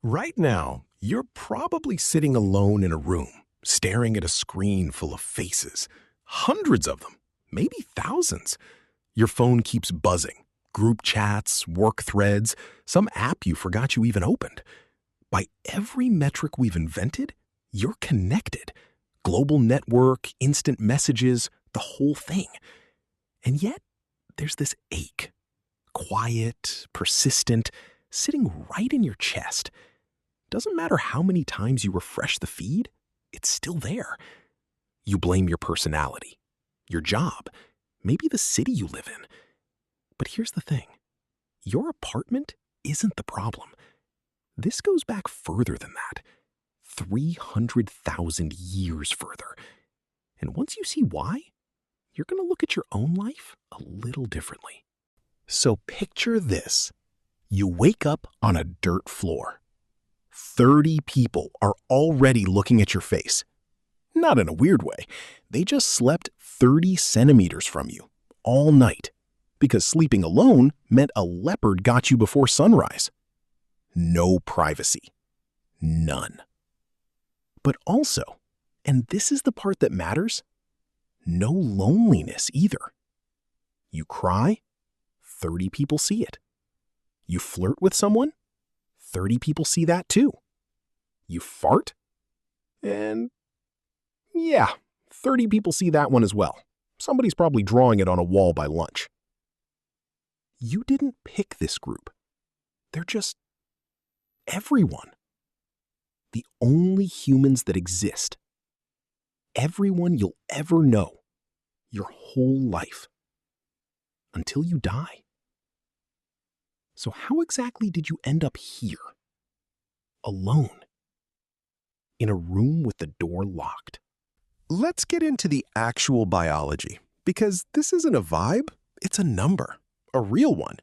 Right now, you're probably sitting alone in a room, staring at a screen full of faces. Hundreds of them, maybe thousands. Your phone keeps buzzing. Group chats, work threads, some app you forgot you even opened. By every metric we've invented, you're connected. Global network, instant messages, the whole thing. And yet, there's this ache. Quiet, persistent, sitting right in your chest. Doesn't matter how many times you refresh the feed, it's still there. You blame your personality, your job, maybe the city you live in. But here's the thing. Your apartment isn't the problem. This goes back further than that. 300,000 years further. And once you see why, you're going to look at your own life a little differently. So picture this. You wake up on a dirt floor. 30 people are already looking at your face. Not in a weird way. They just slept 30 centimeters from you all night because sleeping alone meant a leopard got you before sunrise. No privacy. None. But also, and this is the part that matters, no loneliness either. You cry, 30 people see it. You flirt with someone, 30 people see that too. You fart, and yeah, 30 people see that one as well. Somebody's probably drawing it on a wall by lunch. You didn't pick this group. They're just everyone. The only humans that exist. Everyone you'll ever know. Your whole life. Until you die. So how exactly did you end up here? Alone. In a room with the door locked. Let's get into the actual biology, because this isn't a vibe, it's a number, a real one.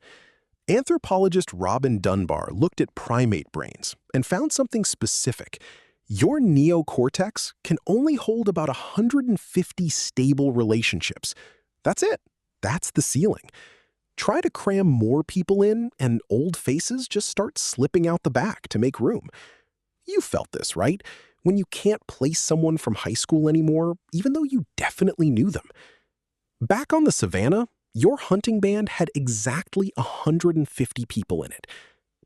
Anthropologist Robin Dunbar looked at primate brains and found something specific. Your neocortex can only hold about 150 stable relationships. That's it. That's the ceiling. Try to cram more people in, and old faces just start slipping out the back to make room. You felt this, right? When you can't place someone from high school anymore, even though you definitely knew them. Back on the savanna, your hunting band had exactly 150 people in it.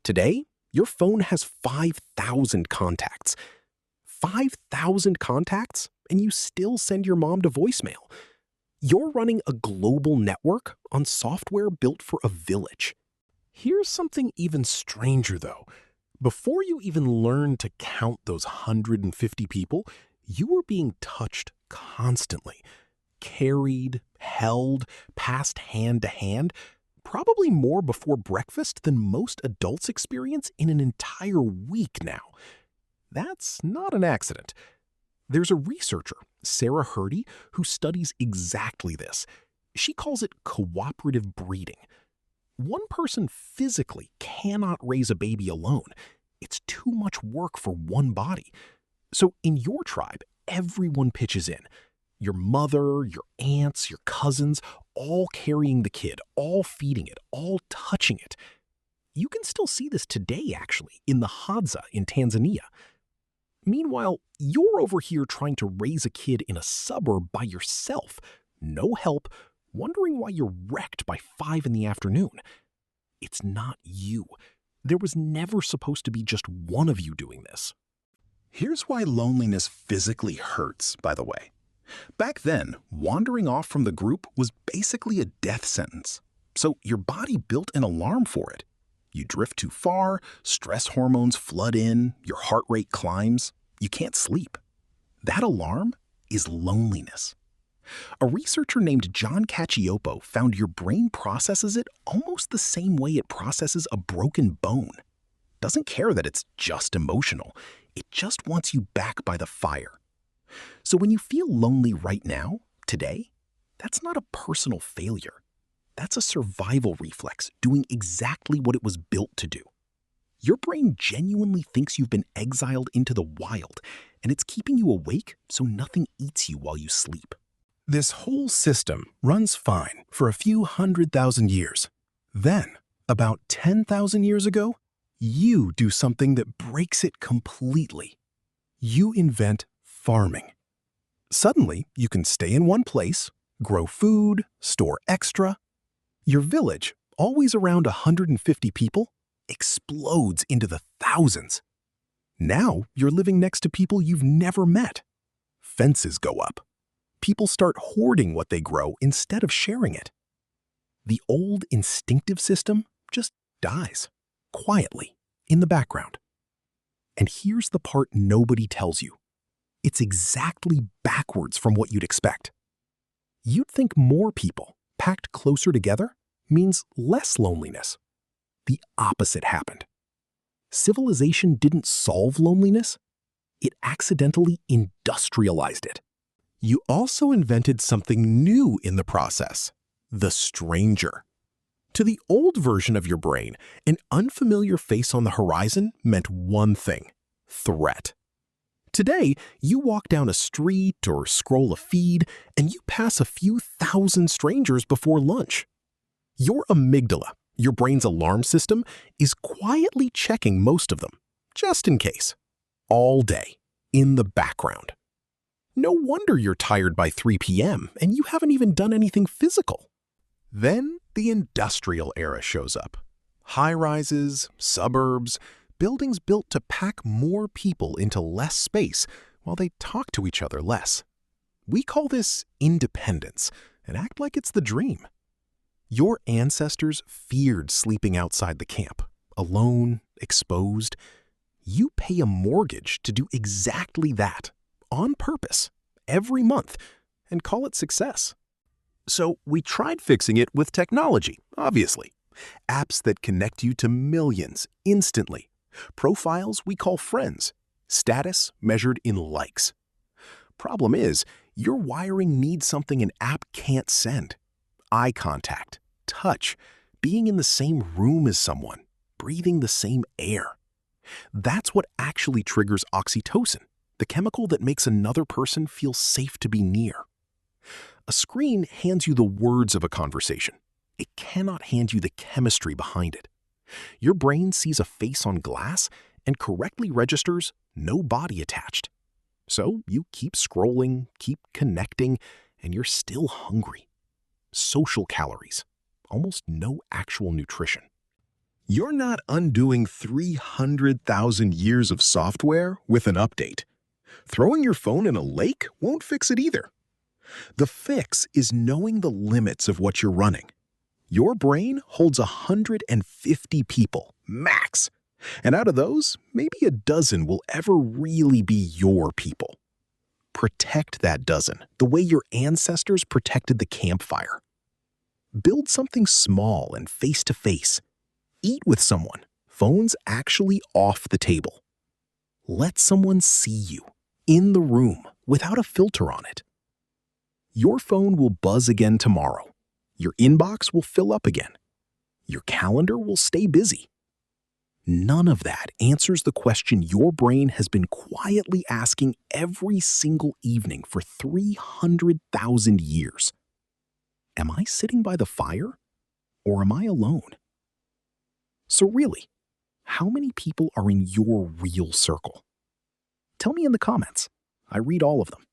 Today, your phone has 5,000 contacts. 5,000 contacts, and you still send your mom to voicemail. You're running a global network on software built for a village. Here's something even stranger, though. Before you even learned to count those 150 people, you were being touched constantly. Carried, held, passed hand to hand, probably more before breakfast than most adults experience in an entire week now. That's not an accident. There's a researcher, Sarah Hurdy, who studies exactly this. She calls it cooperative breeding. One person physically cannot raise a baby alone. It's too much work for one body. So in your tribe, everyone pitches in. Your mother, your aunts, your cousins, all carrying the kid, all feeding it, all touching it. You can still see this today, actually, in the Hadza in Tanzania. Meanwhile, you're over here trying to raise a kid in a suburb by yourself. No help, wondering why you're wrecked by 5 in the afternoon. It's not you. There was never supposed to be just one of you doing this. Here's why loneliness physically hurts, by the way. Back then, wandering off from the group was basically a death sentence. So your body built an alarm for it. You drift too far, stress hormones flood in, your heart rate climbs, you can't sleep. That alarm is loneliness. A researcher named John Cacioppo found your brain processes it almost the same way it processes a broken bone. Doesn't care that it's just emotional. It just wants you back by the fire. So when you feel lonely right now, today, that's not a personal failure. That's a survival reflex doing exactly what it was built to do. Your brain genuinely thinks you've been exiled into the wild, and it's keeping you awake so nothing eats you while you sleep. This whole system runs fine for a few 100,000 years. Then, about 10,000 years ago, You do something that breaks it completely. You invent farming. Suddenly, you can stay in one place, grow food, store extra. Your village, always around 150 people, explodes into the thousands. Now you're living next to people you've never met. Fences go up. People start hoarding what they grow instead of sharing it. The old instinctive system just dies, quietly, in the background. And here's the part nobody tells you. It's exactly backwards from what you'd expect. You'd think more people, packed closer together, means less loneliness. The opposite happened. Civilization didn't solve loneliness. It accidentally industrialized it. You also invented something new in the process: the stranger. To the old version of your brain, an unfamiliar face on the horizon meant one thing: threat. Today, you walk down a street or scroll a feed, and you pass a few thousand strangers before lunch. Your amygdala, your brain's alarm system, is quietly checking most of them, just in case, all day, in the background. No wonder you're tired by 3 p.m. and you haven't even done anything physical. Then the industrial era shows up. High-rises, suburbs, buildings built to pack more people into less space while they talk to each other less. We call this independence and act like it's the dream. Your ancestors feared sleeping outside the camp, alone, exposed. You pay a mortgage to do exactly that, on purpose, every month, and call it success. So we tried fixing it with technology, obviously. Apps that connect you to millions instantly. Profiles we call friends. Status measured in likes. Problem is, your wiring needs something an app can't send. Eye contact, touch, being in the same room as someone, breathing the same air. That's what actually triggers oxytocin, the chemical that makes another person feel safe to be near. A screen hands you the words of a conversation. It cannot hand you the chemistry behind it. Your brain sees a face on glass and correctly registers no body attached. So you keep scrolling, keep connecting, and you're still hungry. Social calories, almost no actual nutrition. You're not undoing 300,000 years of software with an update. Throwing your phone in a lake won't fix it either. The fix is knowing the limits of what you're running. Your brain holds 150 people, max. And out of those, maybe a dozen will ever really be your people. Protect that dozen the way your ancestors protected the campfire. Build something small and face-to-face. Eat with someone, phones actually off the table. Let someone see you, in the room, without a filter on it. Your phone will buzz again tomorrow. Your inbox will fill up again. Your calendar will stay busy. None of that answers the question your brain has been quietly asking every single evening for 300,000 years. Am I sitting by the fire, or am I alone? So really, how many people are in your real circle? Tell me in the comments. I read all of them.